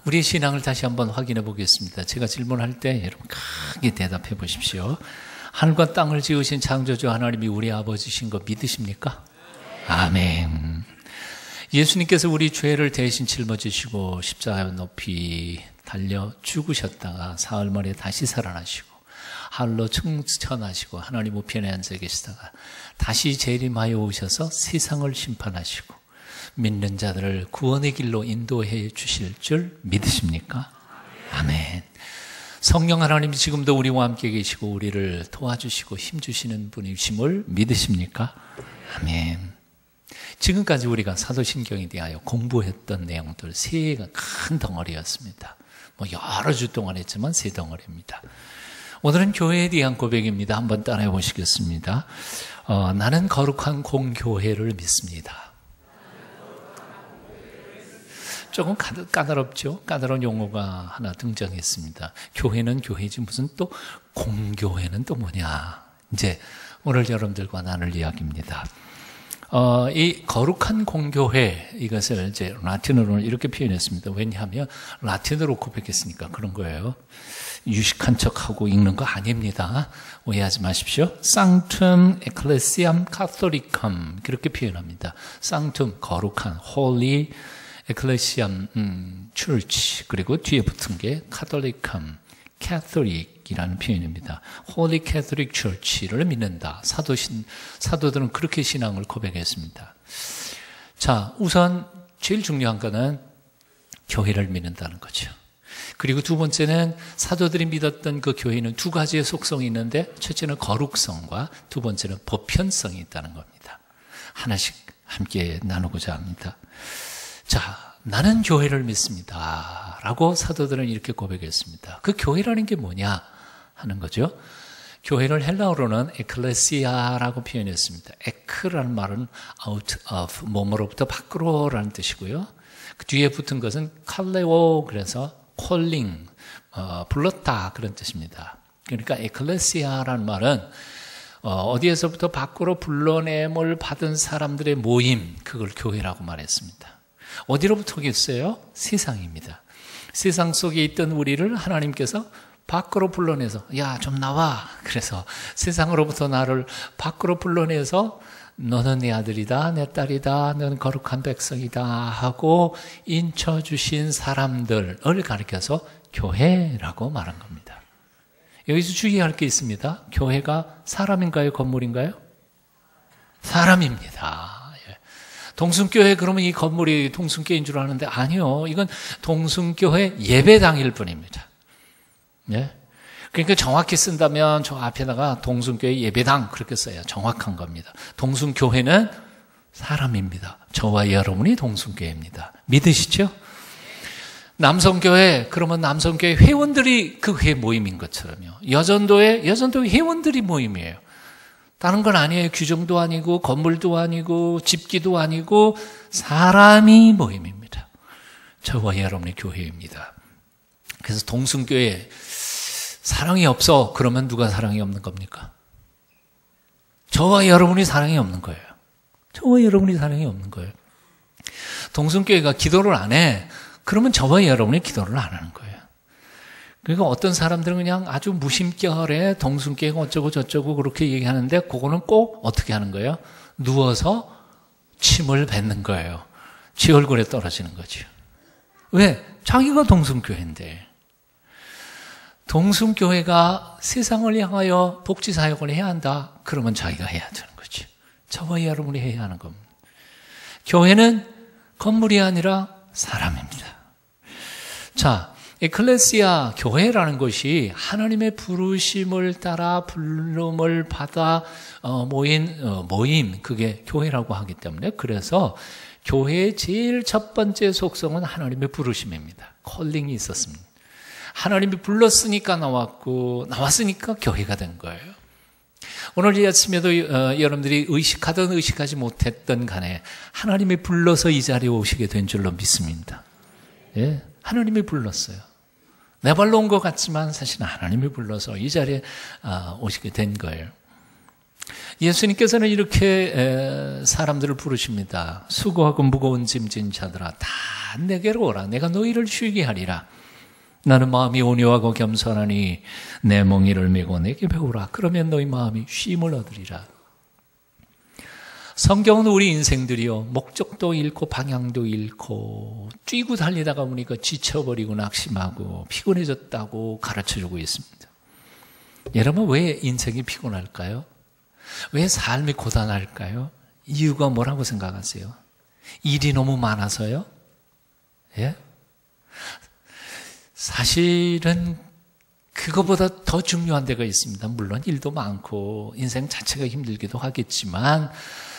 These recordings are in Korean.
우리의 신앙을 다시 한번 확인해 보겠습니다. 제가 질문할 때 여러분 크게 대답해 보십시오. 하늘과 땅을 지으신 창조주 하나님이 우리 아버지신 거 믿으십니까? 아멘. 예수님께서 우리 죄를 대신 짊어지시고 십자가에 높이 달려 죽으셨다가 사흘 만에 다시 살아나시고 하늘로 승천하시고 하나님 우편에 앉아 계시다가 다시 재림하여 오셔서 세상을 심판하시고 믿는 자들을 구원의 길로 인도해 주실 줄 믿으십니까? 아멘. 성령 하나님이 지금도 우리와 함께 계시고 우리를 도와주시고 힘주시는 분이심을 믿으십니까? 아멘. 지금까지 우리가 사도신경에 대하여 공부했던 내용들 세 개가 큰 덩어리였습니다. 여러 주 동안 했지만 세 덩어리입니다. 오늘은 교회에 대한 고백입니다. 한번 따라해 보시겠습니다. 나는 거룩한 공교회를 믿습니다. 조금 까다롭죠? 까다로운 용어가 하나 등장했습니다. 교회는 교회지 무슨 또 공교회는 또 뭐냐? 이제 오늘 여러분들과 나눌 이야기입니다. 이 거룩한 공교회, 이것을 이제 라틴어로 이렇게 표현했습니다. 왜냐하면 라틴어로 고백했으니까 그런 거예요. 유식한 척하고 읽는 거 아닙니다. 오해하지 마십시오. Sanctum Ecclesiam Catholicum 그렇게 표현합니다. Sanctum 거룩한, Holy Ecclesiam Church 그리고 뒤에 붙은 게 Catholicum, Catholic이라는 표현입니다. Holy Catholic Church를 믿는다. 사도들은 그렇게 신앙을 고백했습니다. 자, 우선 제일 중요한 거는 교회를 믿는다는 거죠. 그리고 두 번째는 사도들이 믿었던 그 교회는 두 가지의 속성이 있는데 첫째는 거룩성과 두 번째는 보편성이 있다는 겁니다. 하나씩 함께 나누고자 합니다. 자, 나는 교회를 믿습니다. 라고 사도들은 이렇게 고백했습니다. 그 교회라는 게 뭐냐 하는 거죠. 교회를 헬라어로는 에클레시아라고 표현했습니다. 에크라는 말은 out of, 몸으로부터 밖으로라는 뜻이고요. 그 뒤에 붙은 것은 칼레오, 그래서 calling, 불렀다 그런 뜻입니다. 그러니까 에클레시아라는 말은 어디에서부터 밖으로 불러냄을 받은 사람들의 모임, 그걸 교회라고 말했습니다. 어디로부터 오겠어요? 세상입니다. 세상 속에 있던 우리를 하나님께서 밖으로 불러내서 야, 좀 나와. 그래서 세상으로부터 나를 밖으로 불러내서 너는 내 아들이다, 내 딸이다, 너는 거룩한 백성이다 하고 인쳐주신 사람들을 가리켜서 교회라고 말한 겁니다. 여기서 주의할 게 있습니다. 교회가 사람인가요? 건물인가요? 사람입니다. 동순교회 그러면 이 건물이 동순교회인 줄 아는데 아니요. 이건 동순교회 예배당일 뿐입니다. 예? 그러니까 정확히 쓴다면 저 앞에다가 동순교회 예배당 그렇게 써야 정확한 겁니다. 동순교회는 사람입니다. 저와 여러분이 동순교회입니다. 믿으시죠? 남성교회 그러면 남성교회 회원들이 그 회 모임인 것처럼요. 여전도회 회원들이 모임이에요. 다른 건 아니에요. 규정도 아니고 건물도 아니고 집기도 아니고 사람이 모임입니다. 저와 여러분의 교회입니다. 그래서 동순교회 사랑이 없어. 그러면 누가 사랑이 없는 겁니까? 저와 여러분이 사랑이 없는 거예요. 저와 여러분이 사랑이 없는 거예요. 동순교회가 기도를 안 해. 그러면 저와 여러분이 기도를 안 하는 거예요. 그러니까 어떤 사람들은 그냥 아주 무심결에 동순교회가 어쩌고 저쩌고 그렇게 얘기하는데 그거는 꼭 어떻게 하는 거예요? 누워서 침을 뱉는 거예요. 지 얼굴에 떨어지는 거죠. 왜? 자기가 동순교회인데. 동순교회가 세상을 향하여 복지사역을 해야 한다. 그러면 자기가 해야 되는 거죠. 저와 여러분이 해야 하는 겁니다. 교회는 건물이 아니라 사람입니다. 자, 에클레시아 교회라는 것이 하나님의 부르심을 따라 부름을 받아 모임 그게 교회라고 하기 때문에 그래서 교회의 제일 첫 번째 속성은 하나님의 부르심입니다. 콜링이 있었습니다. 하나님이 불렀으니까 나왔으니까 교회가 된 거예요. 오늘 이 아침에도 여러분들이 의식하든 의식하지 못했던 간에 하나님이 불러서 이 자리에 오시게 된 줄로 믿습니다. 예, 하나님이 불렀어요. 내 발로 온 것 같지만 사실은 하나님이 불러서 이 자리에 오시게 된 거예요. 예수님께서는 이렇게 사람들을 부르십니다. 수고하고 무거운 짐진 자들아 다 내게로 오라. 내가 너희를 쉬게 하리라. 나는 마음이 온유하고 겸손하니 내 멍에를 메고 내게 배우라. 그러면 너희 마음이 쉼을 얻으리라. 성경은 우리 인생들이요, 목적도 잃고 방향도 잃고 뛰고 달리다가 보니까 지쳐버리고 낙심하고 피곤해졌다고 가르쳐주고 있습니다. 여러분, 왜 인생이 피곤할까요? 왜 삶이 고단할까요? 이유가 뭐라고 생각하세요? 일이 너무 많아서요? 예? 사실은 그거보다 더 중요한 데가 있습니다. 물론 일도 많고 인생 자체가 힘들기도 하겠지만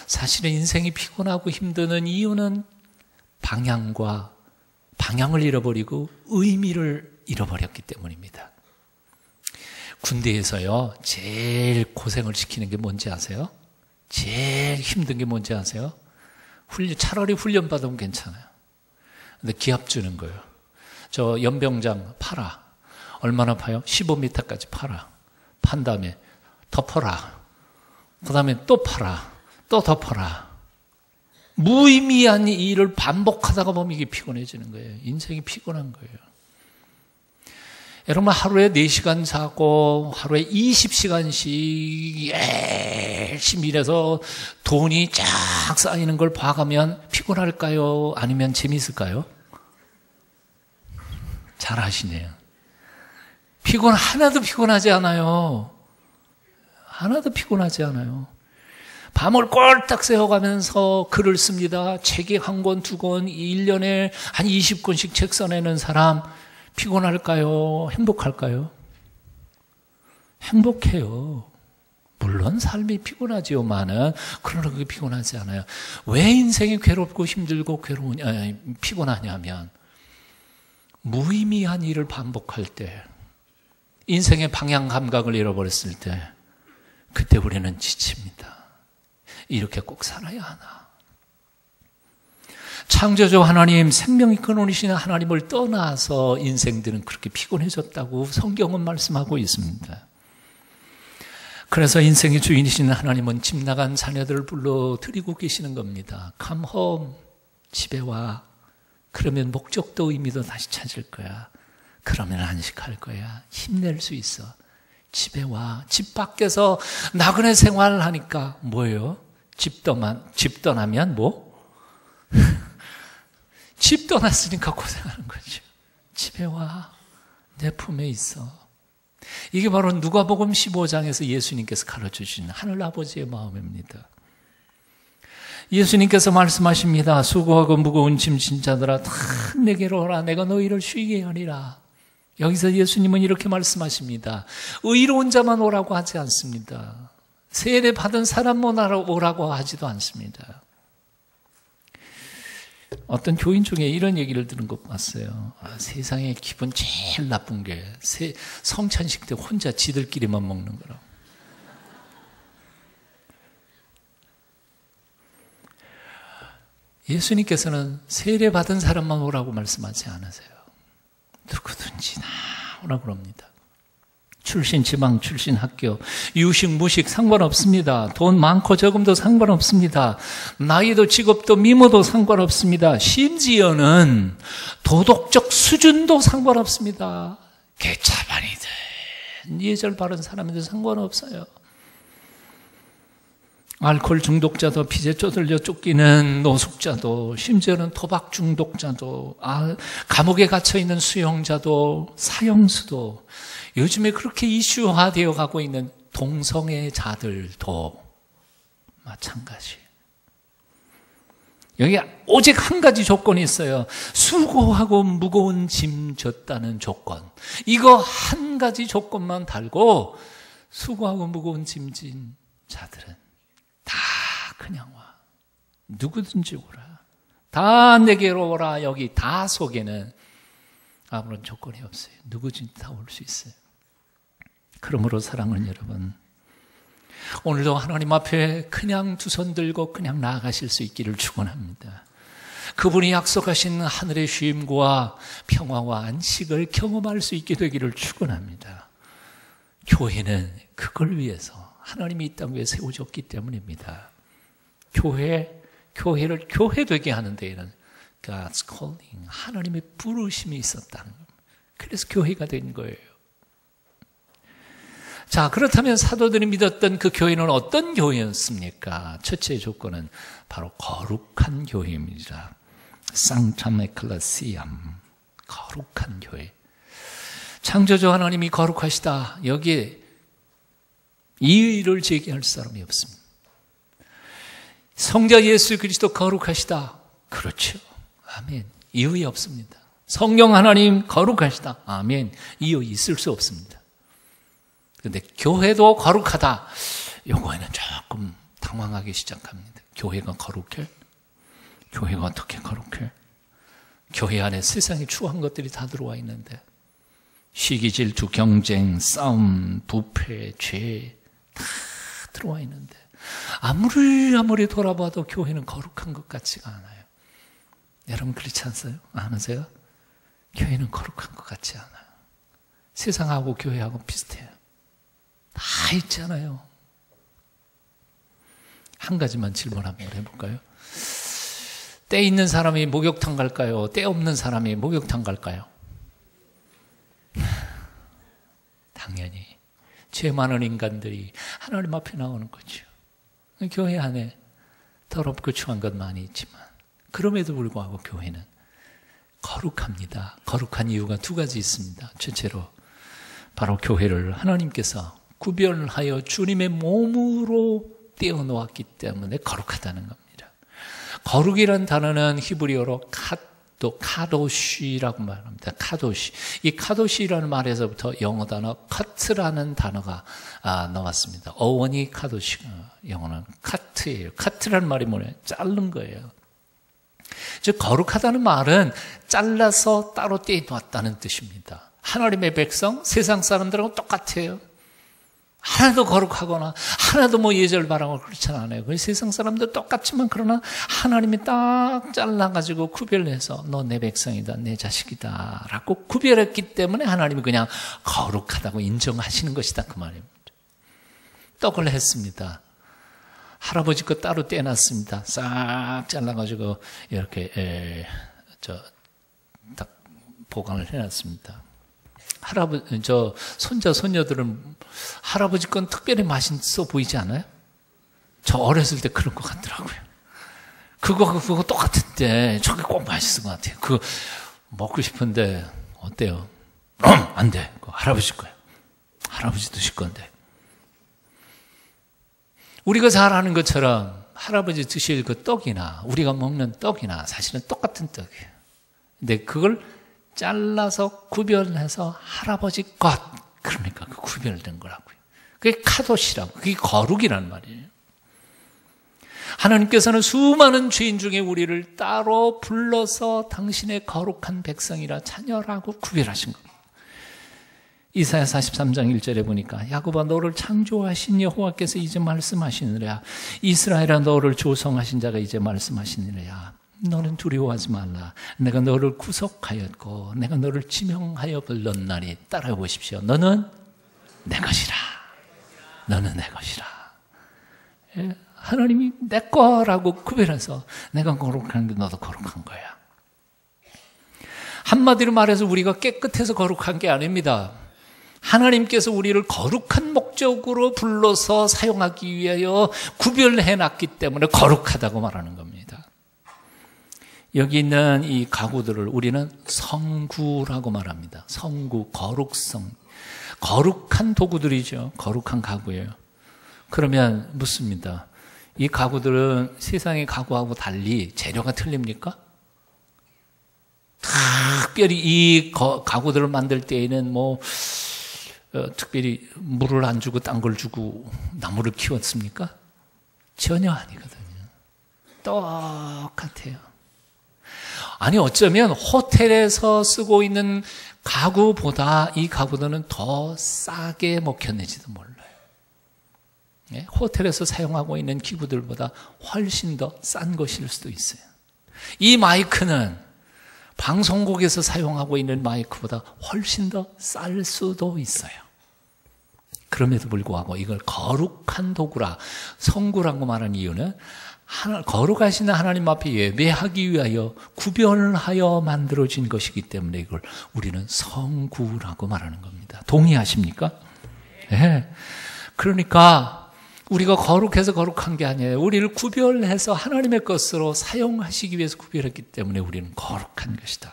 사실은 인생이 피곤하고 힘드는 이유는 방향을 잃어버리고 의미를 잃어버렸기 때문입니다. 군대에서요, 제일 고생을 시키는 게 뭔지 아세요? 제일 힘든 게 뭔지 아세요? 차라리 훈련 받으면 괜찮아요. 근데 기합 주는 거예요. 저 연병장 팔아. 얼마나 파요? 15m까지 팔아. 판 다음에 덮어라. 그 다음에 또 팔아. 또 덮어라. 무의미한 일을 반복하다가 보면 이게 피곤해지는 거예요. 인생이 피곤한 거예요. 여러분, 하루에 4시간 자고 하루에 20시간씩 열심히 일해서 돈이 쫙 쌓이는 걸 봐가면 피곤할까요? 아니면 재미있을까요? 잘 아시네요. 하나도 피곤하지 않아요. 하나도 피곤하지 않아요. 밤을 꼴딱 새워가면서 글을 씁니다. 책이 1권, 2권, 1년에 한 20권씩 책 써내는 사람, 피곤할까요? 행복할까요? 행복해요. 물론 삶이 피곤하지요만은 그러나 그게 피곤하지 않아요. 왜 인생이 괴롭고 힘들고 피곤하냐면 무의미한 일을 반복할 때, 인생의 방향 감각을 잃어버렸을 때, 그때 우리는 지칩니다. 이렇게 꼭 살아야 하나? 창조주 하나님, 생명의 근원이신 하나님을 떠나서 인생들은 그렇게 피곤해졌다고 성경은 말씀하고 있습니다. 그래서 인생의 주인이신 하나님은 집 나간 자녀들을 불러 드리고 계시는 겁니다. Come home, 집에 와. 그러면 목적도 의미도 다시 찾을 거야. 그러면 안식할 거야. 힘낼 수 있어. 집에 와. 집 밖에서 나그네 생활을 하니까 뭐예요? 집 떠나면 뭐? 집 떠났으니까 고생하는 거죠. 집에 와. 내 품에 있어. 이게 바로 누가복음 15장에서 예수님께서 가르쳐주신 하늘아버지의 마음입니다. 예수님께서 말씀하십니다. 수고하고 무거운 짐진 자들아 다 내게로 오라. 내가 너희를 쉬게 하리라. 여기서 예수님은 이렇게 말씀하십니다. 의로운 자만 오라고 하지 않습니다. 세례 받은 사람만 오라고 하지도 않습니다. 어떤 교인 중에 이런 얘기를 들은 것 봤어요. 세상에 기분 제일 나쁜 게 성찬식 때 혼자 지들끼리만 먹는 거라고. 예수님께서는 세례 받은 사람만 오라고 말씀하지 않으세요. 누구든지 다 오라고 그럽니다. 출신 지방, 출신 학교, 유식, 무식 상관없습니다. 돈 많고 적음도 상관없습니다. 나이도 직업도 미모도 상관없습니다. 심지어는 도덕적 수준도 상관없습니다. 개차반이든 예절 바른 사람이든 상관없어요. 알코올 중독자도, 피제 쪼들려 쫓기는 노숙자도, 심지어는 도박 중독자도, 감옥에 갇혀있는 수용자도, 사형수도, 요즘에 그렇게 이슈화되어 가고 있는 동성애자들도 마찬가지. 여기 오직 한 가지 조건이 있어요. 수고하고 무거운 짐 졌다는 조건. 이거 한 가지 조건만 달고 수고하고 무거운 짐 진 자들은 다 그냥 와. 누구든지 오라. 다 내게로 오라. 여기 다 속에는 아무런 조건이 없어요. 누구든지 다 올 수 있어요. 그러므로 사랑하는 여러분, 오늘도 하나님 앞에 그냥 두 손 들고 그냥 나아가실 수 있기를 축원합니다. 그분이 약속하신 하늘의 쉼과 평화와 안식을 경험할 수 있게 되기를 축원합니다. 교회는 그걸 위해서 하나님이 이 땅 위에 세워졌기 때문입니다. 교회를 교회 되게 하는 데에는 God's calling, 하나님의 부르심이 있었다는 겁니다. 그래서 교회가 된 거예요. 자, 그렇다면 사도들이 믿었던 그 교회는 어떤 교회였습니까? 첫째 조건은 바로 거룩한 교회입니다. Sanctam Ecclesiam, 거룩한 교회. 창조주 하나님이 거룩하시다. 여기에 이의를 제기할 사람이 없습니다. 성자 예수 그리스도 거룩하시다. 그렇죠. 아멘. 이의 없습니다. 성령 하나님 거룩하시다. 아멘. 이의 있을 수 없습니다. 그런데 교회도 거룩하다. 요거에는 조금 당황하기 시작합니다. 교회가 거룩해? 교회가 어떻게 거룩해? 교회 안에 세상에 추한 것들이 다 들어와 있는데 시기, 질투, 경쟁, 싸움, 부패, 죄 다 들어와 있는데 아무리 돌아봐도 교회는 거룩한 것 같지가 않아요. 여러분 그렇지 않으세요? 교회는 거룩한 것 같지 않아요. 세상하고 교회하고 비슷해요. 다 있잖아요. 한 가지만 질문 한번 해볼까요? 때 있는 사람이 목욕탕 갈까요? 때 없는 사람이 목욕탕 갈까요? 당연히 죄 많은 인간들이 하나님 앞에 나오는 거죠. 교회 안에 더럽고 추한 것 많이 있지만 그럼에도 불구하고 교회는 거룩합니다. 거룩한 이유가 두 가지 있습니다. 첫째로 바로 교회를 하나님께서 구별하여 주님의 몸으로 떼어놓았기 때문에 거룩하다는 겁니다. 거룩이라는 단어는 히브리어로 카도시라고 말합니다. 카도시. 이 카도시라는 말에서부터 영어 단어 카트라는 단어가 나왔습니다. 어원이 카도시가 영어는 카트예요. 카트라는 말이 뭐냐? 자른 거예요. 즉 거룩하다는 말은 잘라서 따로 떼어놨다는 뜻입니다. 하나님의 백성, 세상 사람들하고 똑같아요. 하나도 거룩하거나 하나도 뭐 예절 바라고 그렇지는 않아요. 세상 사람들 똑같지만 그러나 하나님이 딱 잘라가지고 구별해서 너 내 백성이다, 내 자식이다 라고 구별했기 때문에 하나님이 그냥 거룩하다고 인정하시는 것이다 그 말입니다. 떡을 했습니다. 할아버지 거 따로 떼놨습니다. 싹 잘라가지고 이렇게 딱 보관을 해놨습니다. 손자, 손녀들은 할아버지 건 특별히 맛있어 보이지 않아요? 저 어렸을 때 그런 것 같더라고요. 그거 똑같은데 저게 꼭 맛있을 것 같아요. 그거 먹고 싶은데 어때요? 안 돼. 그거 할아버지 거예요. 할아버지 드실 건데. 우리가 잘 아는 것처럼 할아버지 드실 그 떡이나 우리가 먹는 떡이나 사실은 똑같은 떡이에요. 근데 그걸 잘라서 구별해서 할아버지 것, 그러니까 그 구별된 거라고요. 그게 카도시라고, 그게 거룩이란 말이에요. 하나님께서는 수많은 죄인 중에 우리를 따로 불러서 당신의 거룩한 백성이라 자녀라고 구별하신 겁니다. 이사야 43장 1절에 보니까 야곱아 너를 창조하신 여호와께서 이제 말씀하시느라 이스라엘아 너를 조성하신 자가 이제 말씀하시느라 너는 두려워하지 말라. 내가 너를 구속하였고 내가 너를 지명하여 불렀나니 따라해 보십시오. 너는 내 것이라. 너는 내 것이라. 하나님이 내 거라고 구별해서 내가 거룩한 게 너도 거룩한 거야. 한마디로 말해서 우리가 깨끗해서 거룩한 게 아닙니다. 하나님께서 우리를 거룩한 목적으로 불러서 사용하기 위하여 구별해놨기 때문에 거룩하다고 말하는 겁니다. 여기 있는 이 가구들을 우리는 성구라고 말합니다. 성구, 거룩성. 거룩한 도구들이죠. 거룩한 가구예요. 그러면 묻습니다. 이 가구들은 세상의 가구하고 달리 재료가 틀립니까? 특별히 이 가구들을 만들 때에는 특별히 물을 안 주고 딴 걸 주고 나무를 키웠습니까? 전혀 아니거든요. 똑같아요. 아니 어쩌면 호텔에서 쓰고 있는 가구보다 이 가구들은 더 싸게 먹혔는지도 몰라요. 호텔에서 사용하고 있는 기구들보다 훨씬 더 싼 것일 수도 있어요. 이 마이크는 방송국에서 사용하고 있는 마이크보다 훨씬 더 쌀 수도 있어요. 그럼에도 불구하고 이걸 거룩한 도구라 성구라고 말하는 이유는 거룩하신 하나님 앞에 예배하기 위하여 구별하여 만들어진 것이기 때문에 이걸 우리는 성구라고 말하는 겁니다. 동의하십니까? 네. 그러니까 우리가 거룩해서 거룩한 게 아니에요. 우리를 구별해서 하나님의 것으로 사용하시기 위해서 구별했기 때문에 우리는 거룩한 것이다.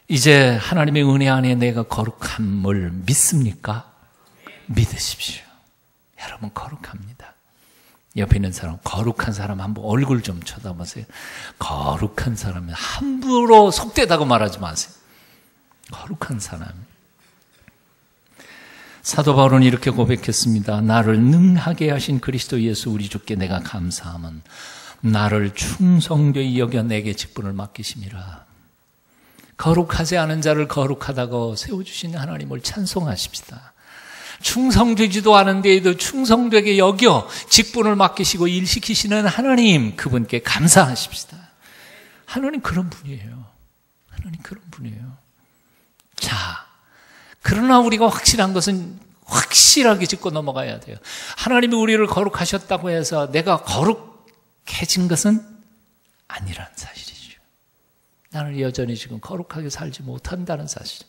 이제 하나님의 은혜 안에 내가 거룩함을 믿습니까? 믿으십시오. 여러분 거룩합니다. 옆에 있는 사람, 거룩한 사람 한번 얼굴 좀 쳐다보세요. 거룩한 사람은 함부로 속되다고 말하지 마세요. 거룩한 사람. 사도 바울은 이렇게 고백했습니다. 나를 능하게 하신 그리스도 예수 우리 주께 내가 감사함은 나를 충성되이 여겨 내게 직분을 맡기심이라. 거룩하지 않은 자를 거룩하다고 세워주신 하나님을 찬송하십시다. 충성되지도 않은데에도 충성되게 여겨 직분을 맡기시고 일시키시는 하나님, 그분께 감사하십시다. 하나님 그런 분이에요. 하나님 그런 분이에요. 자, 그러나 우리가 확실한 것은 확실하게 짚고 넘어가야 돼요. 하나님이 우리를 거룩하셨다고 해서 내가 거룩해진 것은 아니라는 사실이죠. 나는 여전히 지금 거룩하게 살지 못한다는 사실.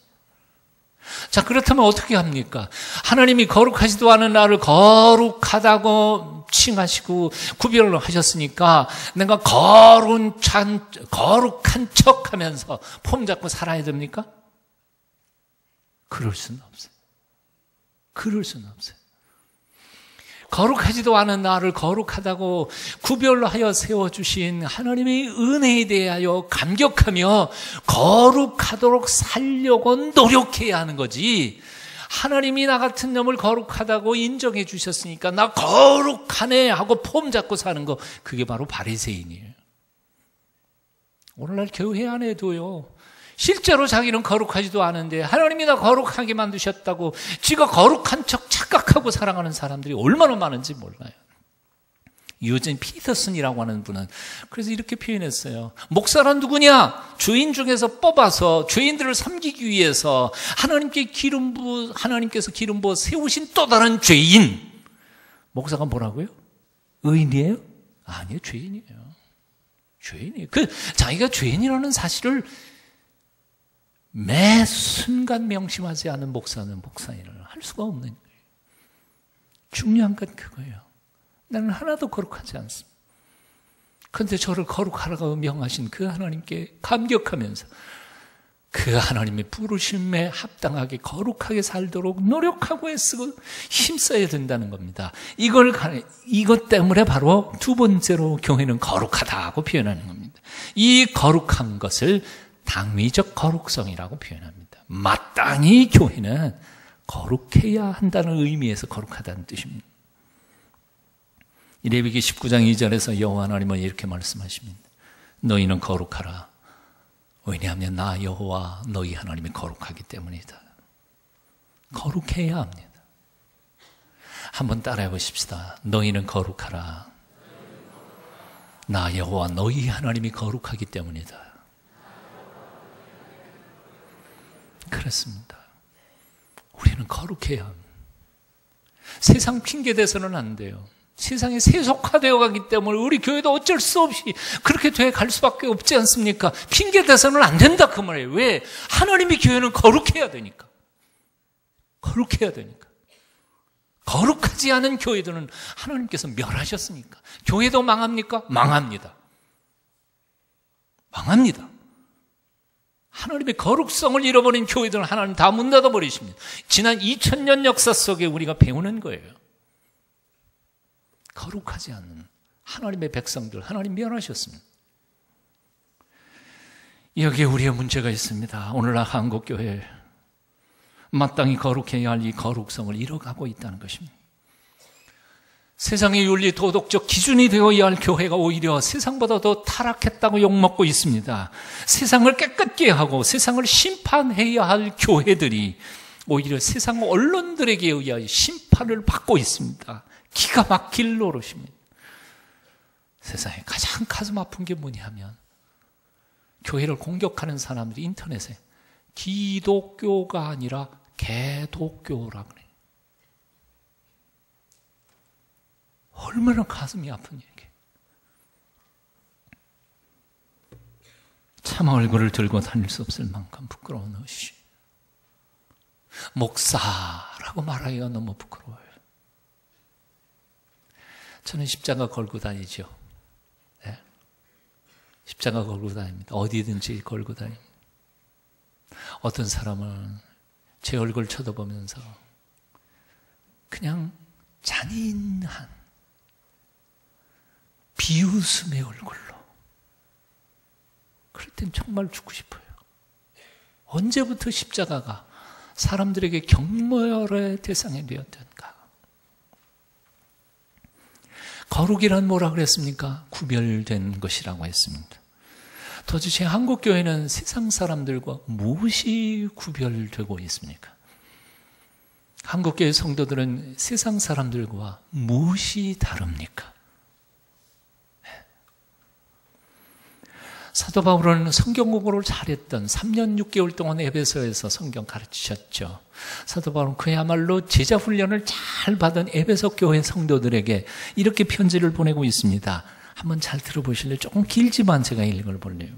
자, 그렇다면 어떻게 합니까? 하나님이 거룩하지도 않은 나를 거룩하다고 칭하시고 구별을 하셨으니까 내가 거룩한 척 하면서 폼 잡고 살아야 됩니까? 그럴 수는 없어요. 그럴 수는 없어요. 거룩하지도 않은 나를 거룩하다고 구별하여 세워주신 하나님의 은혜에 대하여 감격하며 거룩하도록 살려고 노력해야 하는 거지, 하나님이 나 같은 놈을 거룩하다고 인정해 주셨으니까 나 거룩하네 하고 폼 잡고 사는 거, 그게 바로 바리새인이에요. 오늘날 교회 안에도요, 실제로 자기는 거룩하지도 않은데 하나님이 나 거룩하게 만드셨다고 지가 거룩한 척 착각하고 살아가는 사람들이 얼마나 많은지 몰라요. 유진 피터슨이라고 하는 분은 그래서 이렇게 표현했어요. 목사란 누구냐? 죄인 중에서 뽑아서 죄인들을 섬기기 위해서 하나님께서 기름 부어 세우신 또 다른 죄인. 목사가 뭐라고요? 의인이에요? 아니에요, 죄인이에요. 죄인이에요. 자기가 죄인이라는 사실을 매 순간 명심하지 않은 목사는 목사인을 할 수가 없는 거예요. 중요한 건 그거예요. 나는 하나도 거룩하지 않습니다. 그런데 저를 거룩하라고 명하신 그 하나님께 감격하면서 그 하나님의 부르심에 합당하게 거룩하게 살도록 노력하고 애쓰고 힘써야 된다는 겁니다. 이것 때문에 바로 두 번째로 교회는 거룩하다고 표현하는 겁니다. 이 거룩한 것을 당위적 거룩성이라고 표현합니다. 마땅히 교회는 거룩해야 한다는 의미에서 거룩하다는 뜻입니다. 레위기 19장 2절에서 여호와 하나님은 이렇게 말씀하십니다. 너희는 거룩하라. 왜냐하면 나 여호와 너희 하나님이 거룩하기 때문이다. 거룩해야 합니다. 한번 따라해 보십시다. 너희는 거룩하라. 나 여호와 너희 하나님이 거룩하기 때문이다. 그렇습니다. 우리는 거룩해야 합니다. 세상 핑계대서는 안 돼요. 세상에 세속화되어 가기 때문에 우리 교회도 어쩔 수 없이 그렇게 돼 갈 수밖에 없지 않습니까? 핑계대서는 안 된다 그 말이에요. 왜? 하나님이 교회는 거룩해야 되니까. 거룩해야 되니까. 거룩하지 않은 교회들은 하나님께서 멸하셨으니까. 교회도 망합니까? 망합니다. 망합니다. 하나님의 거룩성을 잃어버린 교회들은 하나님 다 문 닫아버리십니다. 지난 2000년 역사 속에 우리가 배우는 거예요. 거룩하지 않는 하나님의 백성들, 하나님 멸하셨습니다. 여기에 우리의 문제가 있습니다. 오늘날 한국교회 마땅히 거룩해야 할 이 거룩성을 잃어가고 있다는 것입니다. 세상의 윤리 도덕적 기준이 되어야 할 교회가 오히려 세상보다 더 타락했다고 욕먹고 있습니다. 세상을 깨끗게 하고 세상을 심판해야 할 교회들이 오히려 세상 언론들에게 의하여 심판을 받고 있습니다. 기가 막힐 노릇입니다. 세상에 가장 가슴 아픈 게 뭐냐면 교회를 공격하는 사람들이 인터넷에 기독교가 아니라 개독교라고 그래요. 얼마나 가슴이 아픈 얘기예요. 참 얼굴을 들고 다닐 수 없을 만큼 부끄러운 것이. 목사라고 말하기가 너무 부끄러워요. 저는 십자가 걸고 다니죠. 네. 십자가 걸고 다닙니다. 어디든지 걸고 다닙니다. 어떤 사람은 제 얼굴 쳐다보면서 그냥 잔인한 비웃음의 얼굴로, 그럴 땐 정말 죽고 싶어요. 언제부터 십자가가 사람들에게 경멸의 대상이 되었던가. 거룩이란 뭐라 그랬습니까? 구별된 것이라고 했습니다. 도대체 한국교회는 세상 사람들과 무엇이 구별되고 있습니까? 한국교회 성도들은 세상 사람들과 무엇이 다릅니까? 사도 바울은 성경 공부를 잘했던 3년 6개월 동안 에베소에서 성경 가르치셨죠. 사도 바울은 그야말로 제자 훈련을 잘 받은 에베소 교회 성도들에게 이렇게 편지를 보내고 있습니다. 한번 잘 들어보실래요? 조금 길지만 제가 읽어볼래요.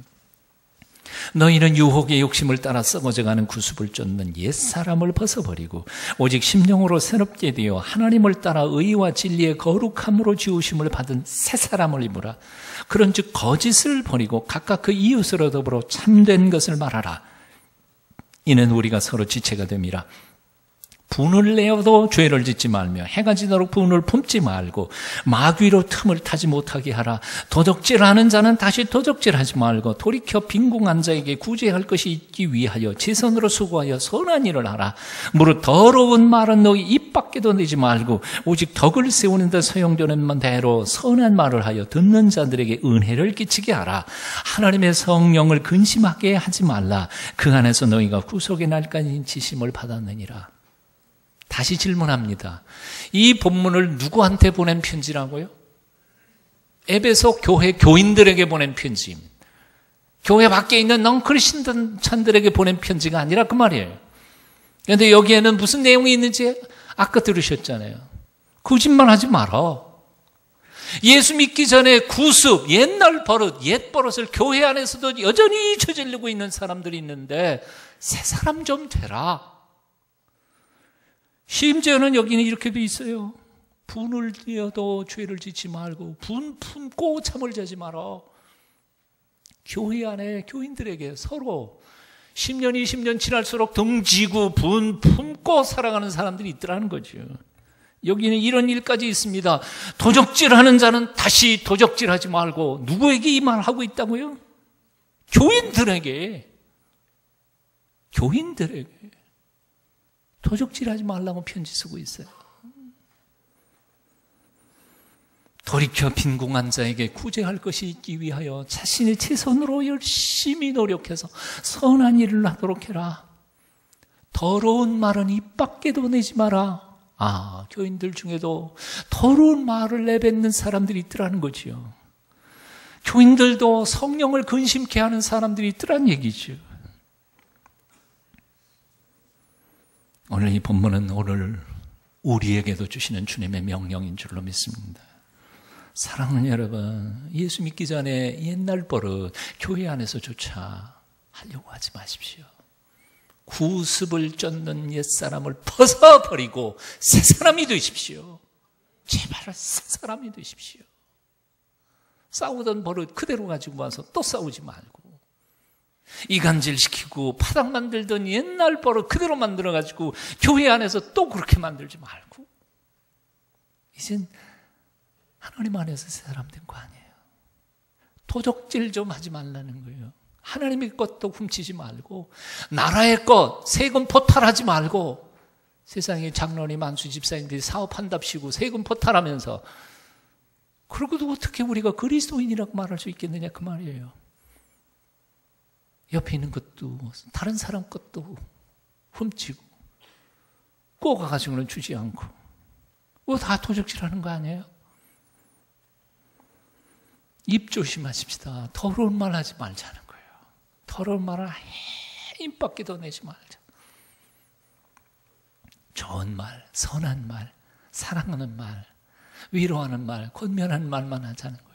너희는 유혹의 욕심을 따라 썩어져가는 구습을 쫓는 옛사람을 벗어버리고 오직 심령으로 새롭게 되어 하나님을 따라 의와 진리의 거룩함으로 지으심을 받은 새 사람을 입으라. 그런즉 거짓을 버리고 각각 그 이웃으로 더불어 참된 것을 말하라. 이는 우리가 서로 지체가 됨이라. 분을 내어도 죄를 짓지 말며 해가 지도록 분을 품지 말고 마귀로 틈을 타지 못하게 하라. 도적질하는 자는 다시 도적질하지 말고 돌이켜 빈궁한 자에게 구제할 것이 있기 위하여 제 손으로 수고하여 선한 일을 하라. 무릇 더러운 말은 너희 입 밖에도 내지 말고 오직 덕을 세우는 데 소용되는 대로 선한 말을 하여 듣는 자들에게 은혜를 끼치게 하라. 하나님의 성령을 근심하게 하지 말라. 그 안에서 너희가 구속의 날까지 지심을 받았느니라. 다시 질문합니다. 이 본문을 누구한테 보낸 편지라고요? 에베소 교회 교인들에게 보낸 편지입니다. 교회 밖에 있는 넌크리스천들에게 보낸 편지가 아니라 그 말이에요. 그런데 여기에는 무슨 내용이 있는지 아까 들으셨잖아요. 거짓말하지 마라. 예수 믿기 전에 구습, 옛날 버릇, 옛 버릇을 교회 안에서도 여전히 저지르고 있는 사람들이 있는데 새 사람 좀 되라. 심지어는 여기는 이렇게도 있어요. 분을 내어도 죄를 짓지 말고 분 품고 잠을 자지 마라. 교회 안에 교인들에게 서로 10년, 20년 지날수록 등지고 분 품고 살아가는 사람들이 있더라는 거죠. 여기는 이런 일까지 있습니다. 도적질하는 자는 다시 도적질하지 말고 누구에게 이 말을 하고 있다고요? 교인들에게. 도적질하지 말라고 편지 쓰고 있어요. 돌이켜 빈궁한 자에게 구제할 것이 있기 위하여 자신의 최선으로 열심히 노력해서 선한 일을 하도록 해라. 더러운 말은 입 밖에도 내지 마라. 교인들 중에도 더러운 말을 내뱉는 사람들이 있더라는 거지요. 교인들도 성령을 근심케 하는 사람들이 있더란 얘기죠. 오늘 이 본문은 오늘 우리에게도 주시는 주님의 명령인 줄로 믿습니다. 사랑하는 여러분, 예수 믿기 전에 옛날 버릇 교회 안에서조차 하려고 하지 마십시오. 구습을 쫓는 옛사람을 벗어버리고 새 사람이 되십시오. 제발 새 사람이 되십시오. 싸우던 버릇 그대로 가지고 와서 또 싸우지 말고, 이간질시키고 파닥 만들던 옛날 버릇 그대로 만들어가지고 교회 안에서 또 그렇게 만들지 말고, 이젠 하나님 안에서 새 사람 된 거 아니에요. 도적질 좀 하지 말라는 거예요. 하나님의 것도 훔치지 말고, 나라의 것, 세금 포탈하지 말고, 세상에 장로님, 안수 집사님들이 사업한답시고 세금 포탈하면서, 그러고도 어떻게 우리가 그리스도인이라고 말할 수 있겠느냐 그 말이에요. 옆에 있는 것도 다른 사람 것도 훔치고 꼬가가지고는 주지 않고, 그거 다 도적질하는 거 아니에요? 입 조심하십시다. 더러운 말 하지 말자는 거예요. 더러운 말을 입 밖에도 내지 말자. 좋은 말, 선한 말, 사랑하는 말, 위로하는 말, 권면하는 말만 하자는 거예요.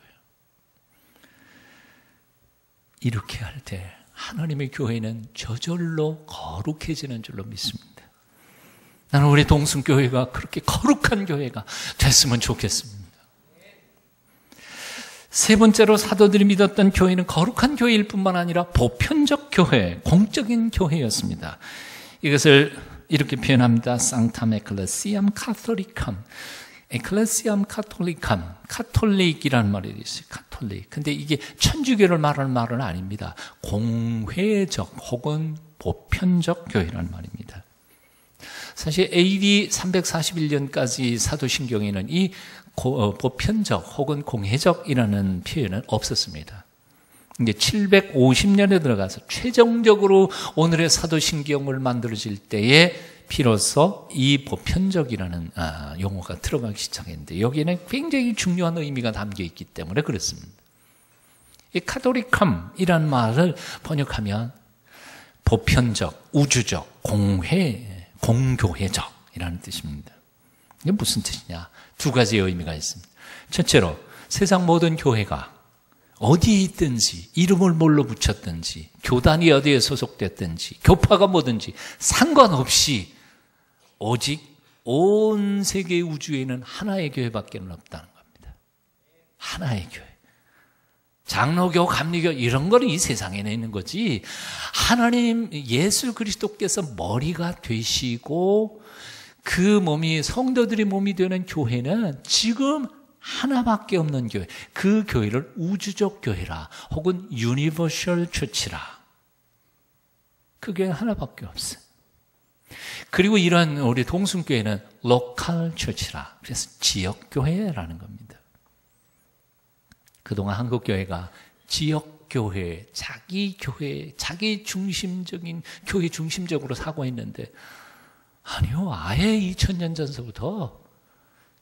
이렇게 할 때 하나님의 교회는 저절로 거룩해지는 줄로 믿습니다. 나는 우리 동순교회가 그렇게 거룩한 교회가 됐으면 좋겠습니다. 세 번째로 사도들이 믿었던 교회는 거룩한 교회일 뿐만 아니라 보편적 교회, 공적인 교회였습니다. 이것을 이렇게 표현합니다. Sanctam Ecclesiam Catholicam. Ecclesiam Catholicam. 카톨릭이라는 말이 있어요. 카톨릭. 근데 이게 천주교를 말하는 말은 아닙니다. 공회적 혹은 보편적 교회라는 말입니다. 사실 AD 341년까지 사도신경에는 이 보편적 혹은 공회적이라는 표현은 없었습니다. 이제 750년에 들어가서 최종적으로 오늘의 사도신경을 만들어질 때에 비로소 이 보편적이라는 용어가 들어가기 시작했는데 여기에는 굉장히 중요한 의미가 담겨 있기 때문에 그렇습니다. 이 카톨릭함이라는 말을 번역하면 보편적, 우주적, 공교회적이라는 뜻입니다. 이게 무슨 뜻이냐? 두 가지의 의미가 있습니다. 첫째로 세상 모든 교회가 어디에 있든지 이름을 뭘로 붙였든지 교단이 어디에 소속됐든지 교파가 뭐든지 상관없이 오직 온 세계 우주에는 하나의 교회밖에 없다는 겁니다. 하나의 교회. 장로교, 감리교 이런 거는 이 세상에는 있는 거지 하나님 예수 그리스도께서 머리가 되시고 그 몸이 성도들의 몸이 되는 교회는 지금 하나밖에 없는 교회, 그 교회를 우주적 교회라 혹은 유니버셜 처치라. 그 교회는 하나밖에 없어요. 그리고 이런 우리 동순교회는 로컬 처치라. 그래서 지역교회라는 겁니다. 그동안 한국교회가 지역교회, 자기 교회, 자기 중심적인 교회 중심적으로 사고 있는데 아니요. 아예 2000년 전서부터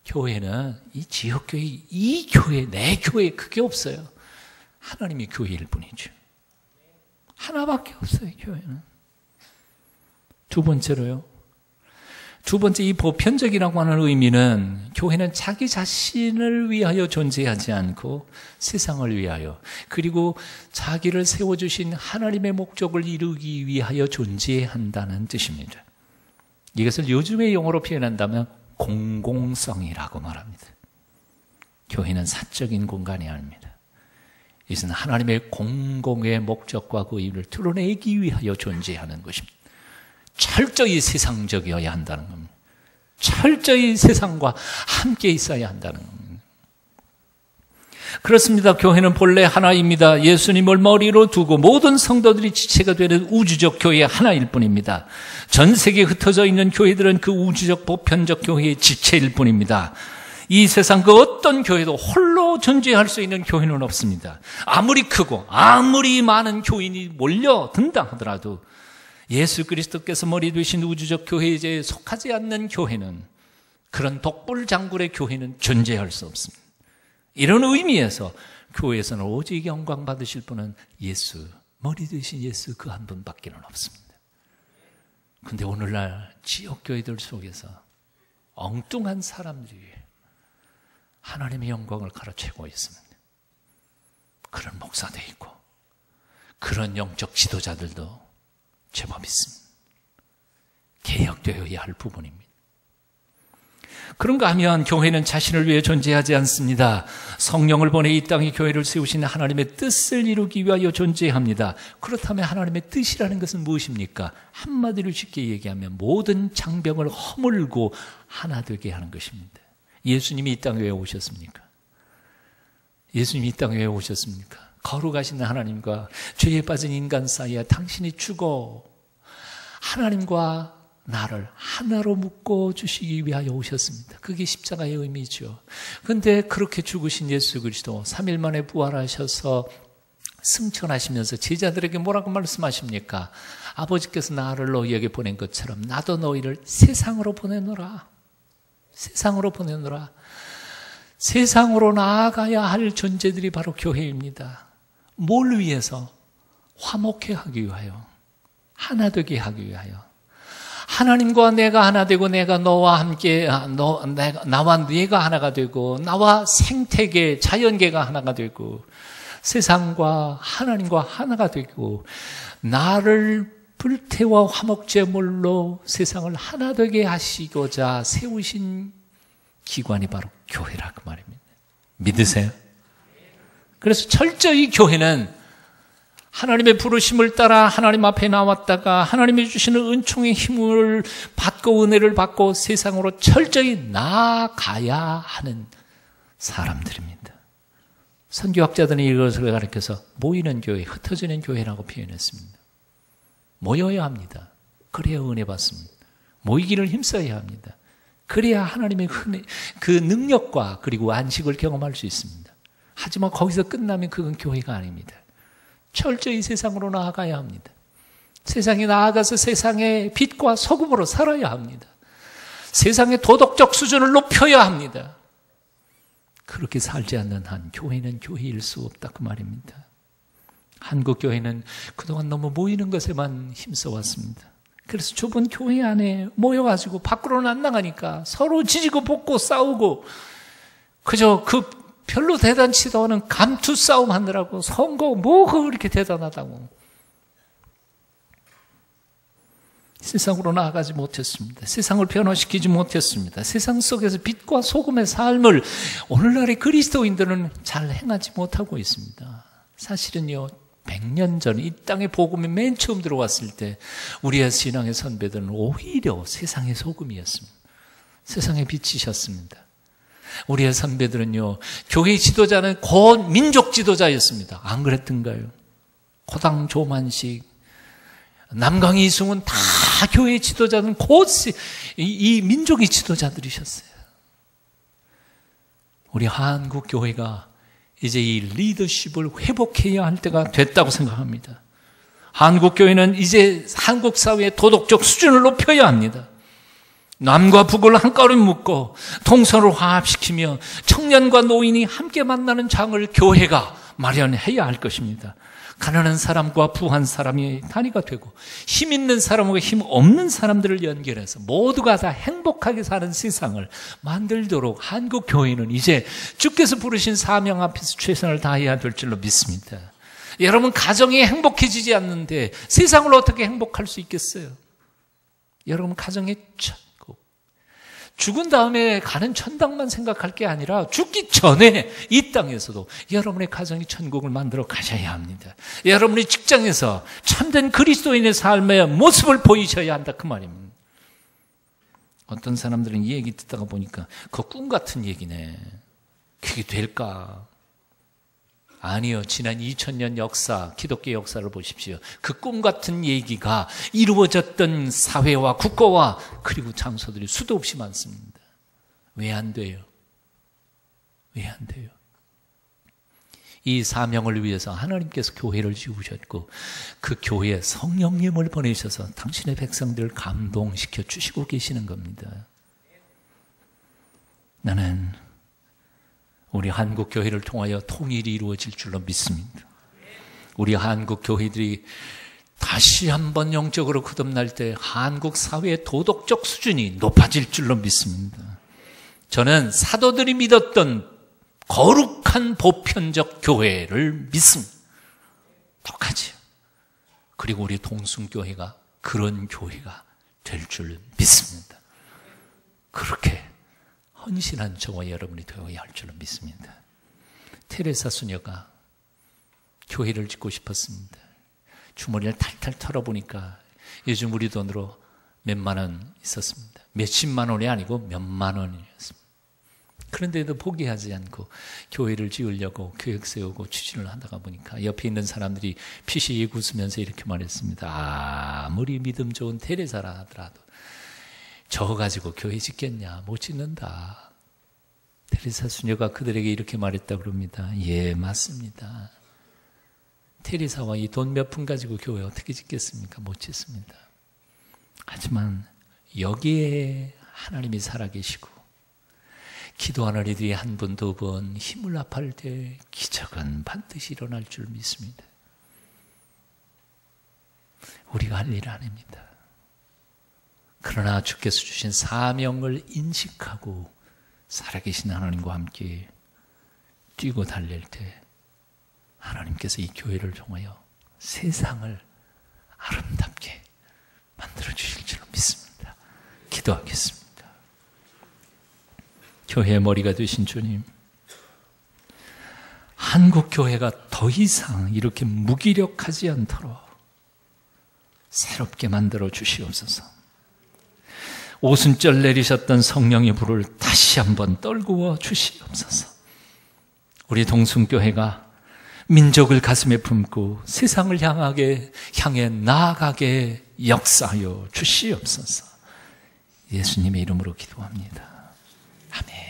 교회는 이 지역교회, 이 교회, 내 교회 그게 없어요. 하나님의 교회일 뿐이죠. 하나밖에 없어요. 교회는. 두 번째로요. 두 번째 이 보편적이라고 하는 의미는 교회는 자기 자신을 위하여 존재하지 않고 세상을 위하여 그리고 자기를 세워주신 하나님의 목적을 이루기 위하여 존재한다는 뜻입니다. 이것을 요즘의 용어로 표현한다면 공공성이라고 말합니다. 교회는 사적인 공간이 아닙니다. 이것은 하나님의 공공의 목적과 그 의미를 드러내기 위하여 존재하는 것입니다. 철저히 세상적이어야 한다는 겁니다. 철저히 세상과 함께 있어야 한다는 겁니다. 그렇습니다. 교회는 본래 하나입니다. 예수님을 머리로 두고 모든 성도들이 지체가 되는 우주적 교회 하나일 뿐입니다. 전 세계에 흩어져 있는 교회들은 그 우주적 보편적 교회의 지체일 뿐입니다. 이 세상 그 어떤 교회도 홀로 존재할 수 있는 교회는 없습니다. 아무리 크고 아무리 많은 교인이 몰려든다 하더라도 예수 그리스도께서 머리 되신 우주적 교회에 속하지 않는 교회는 그런 독불장군의 교회는 존재할 수 없습니다. 이런 의미에서 교회에서는 오직 영광 받으실 분은 예수, 머리 되신 예수 그 한 분밖에 없습니다. 그런데 오늘날 지역교회들 속에서 엉뚱한 사람들이 하나님의 영광을 가로채고 있습니다. 그런 목사도 있고 그런 영적 지도자들도 제법 있습니다. 개혁되어야 할 부분입니다. 그런가 하면 교회는 자신을 위해 존재하지 않습니다. 성령을 보내 이 땅에 교회를 세우신 하나님의 뜻을 이루기 위하여 존재합니다. 그렇다면 하나님의 뜻이라는 것은 무엇입니까? 한마디로 쉽게 얘기하면 모든 장병을 허물고 하나 되게 하는 것입니다. 예수님이 이 땅에 왜 오셨습니까? 예수님이 이 땅에 왜 오셨습니까? 거룩하신 하나님과 죄에 빠진 인간 사이에 당신이 죽어 하나님과 나를 하나로 묶어 주시기 위하여 오셨습니다. 그게 십자가의 의미죠. 그런데 그렇게 죽으신 예수 그리스도 3일 만에 부활하셔서 승천하시면서 제자들에게 뭐라고 말씀하십니까? 아버지께서 나를 너희에게 보낸 것처럼 나도 너희를 세상으로 보내노라. 세상으로 보내노라. 세상으로 나아가야 할 존재들이 바로 교회입니다. 뭘 위해서? 화목해 하기 위하여, 하나 되게 하기 위하여. 하나님과 내가 하나 되고 내가 너와 함께 나와 네가 하나가 되고 나와 생태계, 자연계가 하나가 되고 세상과 하나님과 하나가 되고 나를 불태워 화목제물로 세상을 하나 되게 하시고자 세우신 기관이 바로 교회라 그 말입니다. 믿으세요? 그래서 철저히 교회는 하나님의 부르심을 따라 하나님 앞에 나왔다가 하나님이 주시는 은총의 힘을 받고 은혜를 받고 세상으로 철저히 나아가야 하는 사람들입니다. 선교학자들은 이것을 가리켜서 모이는 교회, 흩어지는 교회라고 표현했습니다. 모여야 합니다. 그래야 은혜 받습니다. 모이기를 힘써야 합니다. 그래야 하나님의 그 능력과 그리고 안식을 경험할 수 있습니다. 하지만 거기서 끝나면 그건 교회가 아닙니다. 철저히 세상으로 나아가야 합니다. 세상에 나아가서 세상의 빛과 소금으로 살아야 합니다. 세상의 도덕적 수준을 높여야 합니다. 그렇게 살지 않는 한 교회는 교회일 수 없다 그 말입니다. 한국 교회는 그동안 너무 모이는 것에만 힘써왔습니다. 그래서 좁은 교회 안에 모여가지고 밖으로는 안 나가니까 서로 지지고 볶고 싸우고 그저 그 별로 대단치도 않은 감투 싸움 하느라고 선거 뭐가 그렇게 대단하다고. 세상으로 나아가지 못했습니다. 세상을 변화시키지 못했습니다. 세상 속에서 빛과 소금의 삶을 오늘날의 그리스도인들은 잘 행하지 못하고 있습니다. 사실은요, 100년 전 이 땅에 복음이 맨 처음 들어왔을 때 우리의 신앙의 선배들은 오히려 세상의 소금이었습니다. 세상의 빛이셨습니다. 우리의 선배들은요, 교회 지도자는 곧 민족 지도자였습니다. 안 그랬던가요? 고당 조만식, 남강희 이승훈 다 교회 지도자는 곧 이 민족의 지도자들이셨어요. 우리 한국 교회가 이제 이 리더십을 회복해야 할 때가 됐다고 생각합니다. 한국 교회는 이제 한국 사회의 도덕적 수준을 높여야 합니다. 남과 북을 한 걸음 묶고 동서를 화합시키며 청년과 노인이 함께 만나는 장을 교회가 마련해야 할 것입니다. 가난한 사람과 부한 사람이 단위가 되고 힘 있는 사람과 힘 없는 사람들을 연결해서 모두가 다 행복하게 사는 세상을 만들도록 한국 교회는 이제 주께서 부르신 사명 앞에서 최선을 다해야 될 줄로 믿습니다. 여러분, 가정이 행복해지지 않는데 세상을 어떻게 행복할 수 있겠어요? 여러분, 가정의 천국, 죽은 다음에 가는 천당만 생각할 게 아니라 죽기 전에 이 땅에서도 여러분의 가정이 천국을 만들어 가셔야 합니다. 여러분의 직장에서 참된 그리스도인의 삶의 모습을 보이셔야 한다 그 말입니다. 어떤 사람들은 이 얘기 듣다가 보니까 그 꿈 같은 얘기네. 그게 될까? 아니요. 지난 2000년 역사, 기독교 역사를 보십시오. 그 꿈 같은 얘기가 이루어졌던 사회와 국가와 그리고 장소들이 수도 없이 많습니다. 왜 안 돼요? 왜 안 돼요? 이 사명을 위해서 하나님께서 교회를 지으셨고 그 교회에 성령님을 보내셔서 당신의 백성들을 감동시켜 주시고 계시는 겁니다. 나는 우리 한국 교회를 통하여 통일이 이루어질 줄로 믿습니다. 우리 한국 교회들이 다시 한번 영적으로 거듭날 때 한국 사회의 도덕적 수준이 높아질 줄로 믿습니다. 저는 사도들이 믿었던 거룩한 보편적 교회를 믿습니다. 똑같이요. 그리고 우리 동순교회가 그런 교회가 될 줄 믿습니다. 그렇게 헌신한 저와 여러분이 되어야 할 줄로 믿습니다. 테레사 수녀가 교회를 짓고 싶었습니다. 주머니를 탈탈 털어보니까 요즘 우리 돈으로 몇만 원 있었습니다. 몇십만 원이 아니고 몇만 원이었습니다. 그런데도 포기하지 않고 교회를 지으려고 계획 세우고 추진을 하다가 보니까 옆에 있는 사람들이 피식 웃으면서 이렇게 말했습니다. 아무리 믿음 좋은 테레사라 하더라도 저거 가지고 교회 짓겠냐? 못 짓는다. 테레사 수녀가 그들에게 이렇게 말했다고 그럽니다. 예, 맞습니다. 테레사와 이 돈 몇 푼 가지고 교회 어떻게 짓겠습니까? 못 짓습니다. 하지만 여기에 하나님이 살아계시고 기도하는 이들이 한 번, 두 번 힘을 합할 때 기적은 반드시 일어날 줄 믿습니다. 우리가 할 일 아닙니다. 그러나 주께서 주신 사명을 인식하고 살아계신 하나님과 함께 뛰고 달릴 때 하나님께서 이 교회를 통하여 세상을 아름답게 만들어 주실 줄로 믿습니다. 기도하겠습니다. 교회의 머리가 되신 주님, 한국 교회가 더 이상 이렇게 무기력하지 않도록 새롭게 만들어 주시옵소서. 오순절 내리셨던 성령의 불을 다시 한번 떨구어 주시옵소서. 우리 동순교회가 민족을 가슴에 품고 세상을 향해 나아가게 역사하여 주시옵소서. 예수님의 이름으로 기도합니다. 아멘.